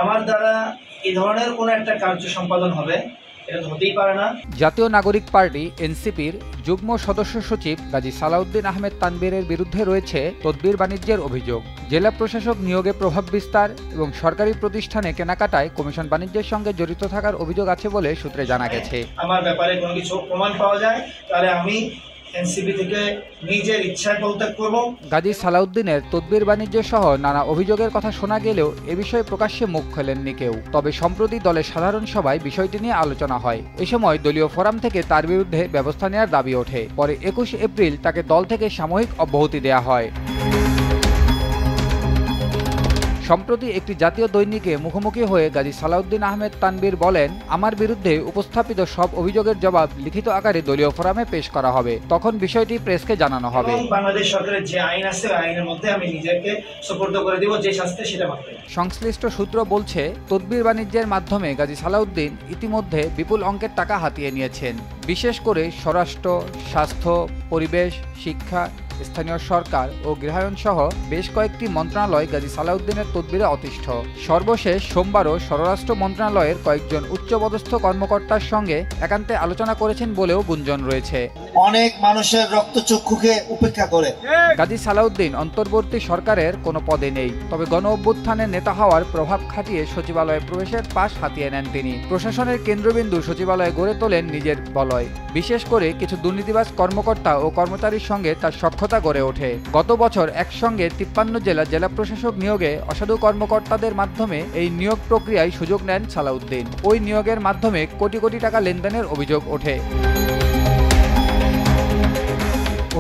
আমার দ্বারা এই ধরনের কোনো একটা কার্য সম্পাদন হবে, এটা হতেই পারে না। জাতীয় নাগরিক পার্টি এনসিপির যুগ্ম সদস্য সচিব গাজী সালাউদ্দিন আহমেদ তানবীরের বিরুদ্ধে রয়েছে তদবির বাণিজ্যের অভিযোগ। জেলা প্রশাসক নিয়োগে প্রভাব বিস্তার এবং সরকারি প্রতিষ্ঠানে কেনাকাটায় কমিশন বাণিজ্যের সঙ্গে জড়িত থাকার অভিযোগ আছে বলে সূত্রে জানা গেছে। আমার ব্যাপারে কোনো কিছু প্রমাণ পাওয়া যায় তাহলে আমি এনসিপি থেকে নিজের ইচ্ছায় পদত্যাগ করব। গাজী সালাউদ্দিনের তদবির বাণিজ্য সহ নানা অভিযোগের কথা শোনা গেলেও এ বিষয়ে প্রকাশ্যে মুখ খোলেননি কেউ। তবে সম্প্রতি দলের সাধারণ সভায় বিষয়টি নিয়ে আলোচনা হয়। এ সময় দলীয় ফোরাম থেকে তার বিরুদ্ধে ব্যবস্থা নেওয়ার দাবি ওঠে। পরে 21 এপ্রিল তাকে দল থেকে সাময়িক অব্যাহতি দেওয়া হয়। সম্প্রতি একটি জাতীয় দৈনিকে মুখোমুখি হয়ে গাজী সালাউদ্দিন আহমেদ তানবীর বলেন, আমার বিরুদ্ধে উপস্থাপিত সব অভিযোগের জবাব লিখিত আকারে দলীয় ফোরামে পেশ করা হবে, তখন বিষয়টি প্রেসকে জানানো হবে। বাংলাদেশ সরকারের যে আইন আছে আইনের মধ্যে আমি নিজেকে সুপর্দ করে দিব, যে শাস্তি সেটা মানতে। সংশ্লিষ্ট সূত্র বলছে, তদবির বাণিজ্যের মাধ্যমে গাজী সালাউদ্দিন ইতিমধ্যে বিপুল অঙ্কের টাকা হাতিয়ে নিয়েছেন। বিশেষ করে স্বরাষ্ট্র, স্বাস্থ্য, পরিবেশ, শিক্ষা, স্থানীয় সরকার ও গৃহায়ন সহ বেশ কয়েকটি মন্ত্রণালয় গাজী সালাউদ্দিনের তদবিরে অতিষ্ঠ। সর্বশেষ সোমবারও স্বরাষ্ট্র মন্ত্রণালয়ের কয়েকজন উচ্চপদস্থ কর্মকর্তার সঙ্গে একান্তে আলোচনা করেছেন বলেও গুঞ্জন রয়েছে। অনেক মানুষের রক্তচক্ষুকে উপেক্ষা করে গাজী সালাউদ্দিন অন্তর্বর্তী সরকারের কোনো পদে নেই, তবে গণ অভ্যুত্থানের নেতা হওয়ার প্রভাব খাটিয়ে সচিবালয়ে প্রবেশের পাশ হাতিয়ে নেন তিনি। প্রশাসনের কেন্দ্রবিন্দু সচিবালয়ে গড়ে তোলেন নিজের বলয়। বিশেষ করে কিছু দুর্নীতিবাজ কর্মকর্তা ও কর্মচারীর সঙ্গে তার সখ্যতা গড়ে ওঠে। গত বছর একসঙ্গে 53 জেলা প্রশাসক নিয়োগে অসাধু কর্মকর্তাদের মাধ্যমে এই নিয়োগ প্রক্রিয়ায় সুযোগ নেন সালাউদ্দিন। ওই নিয়োগের মাধ্যমে কোটি কোটি টাকা লেনদেনের অভিযোগ ওঠে।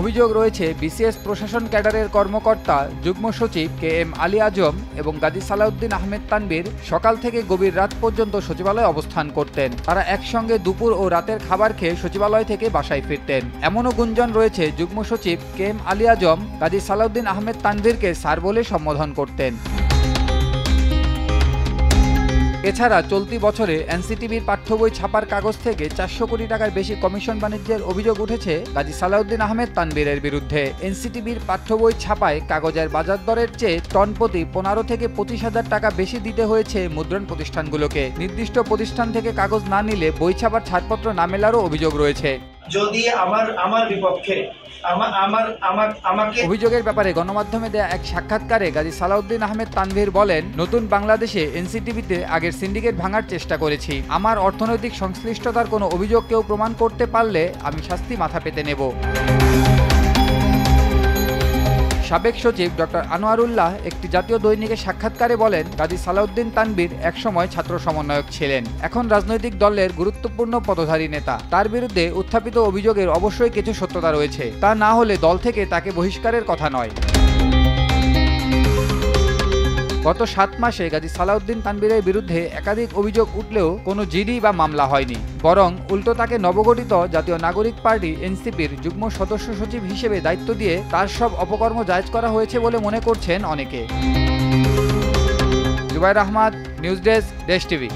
অভিযোগ রয়েছে বিসিএস প্রশাসন ক্যাডারের কর্মকর্তা যুগ্ম সচিব KM আলী আজম এবং গাজী সালাউদ্দিন আহমেদ তানবীর সকাল থেকে গভীর রাত পর্যন্ত সচিবালয়ে অবস্থান করতেন। তারা একসঙ্গে দুপুর ও রাতের খাবার খেয়ে সচিবালয় থেকে বাসায় ফিরতেন। এমনও গুঞ্জন রয়েছে যুগ্ম সচিব KM আলী আজম গাজী সালাউদ্দিন আহমেদ তানবীরকে স্যার বলে সম্বোধন করতেন। এছাড়া চলতি বছরে এনসিটিভির পাঠ্য বই ছাপার কাগজ থেকে 400 কোটি টাকার বেশি কমিশন বাণিজ্যের অভিযোগ উঠেছে গাজী সালাউদ্দিন আহমেদ তানবীরের বিরুদ্ধে। এনসিটিভির পাঠ্য বই ছাপায় কাগজের বাজার দরের চেয়ে টন প্রতি 15 থেকে 25,000 টাকা বেশি দিতে হয়েছে মুদ্রণ প্রতিষ্ঠানগুলোকে। নির্দিষ্ট প্রতিষ্ঠান থেকে কাগজ না নিলে বই ছাপার ছাড়পত্র না মেলারও অভিযোগ রয়েছে। যদি আমার বিপক্ষে আমাকে অভিযোগের ব্যাপারে গণমাধ্যমে দেয়া এক সাক্ষাৎকারে গাজী সালাউদ্দিন আহমেদ তানভীর বলেন, নতুন বাংলাদেশে এনসিটিভিতে আগের সিন্ডিকেট ভাঙার চেষ্টা করেছি। আমার অর্থনৈতিক সংশ্লিষ্টতার কোনো অভিযোগ কেউ প্রমাণ করতে পারলে আমি শাস্তি মাথা পেতে নেব। সাবেক সচিব ডক্টর আনোয়ারুল্লাহ একটি জাতীয় দৈনিকে সাক্ষাৎকারে বলেন, গাজী সালাউদ্দিন তানবীর একসময় ছাত্র সমন্বয়ক ছিলেন, এখন রাজনৈতিক দলের গুরুত্বপূর্ণ পদধারী নেতা। তার বিরুদ্ধে উত্থাপিত অভিযোগের অবশ্যই কিছু সত্যতা রয়েছে, তা না হলে দল থেকে তাকে বহিষ্কারের কথা নয়। গত 7 মাসে গাজী সালাউদ্দিন তানবীরের বিরুদ্ধে একাধিক অভিযোগ উঠলেও কোনো জিডি বা মামলা হয়নি, বরং উল্টো তাকে নবগঠিত জাতীয় নাগরিক পার্টি এনসিপির যুগ্ম সদস্য সচিব হিসেবে দায়িত্ব দিয়ে তার সব অপকর্ম জায়েজ করা হয়েছে বলে মনে করছেন অনেকে। জুবায়ের আহমদ, নিউজ ডেস্ক, দেশ টিভি।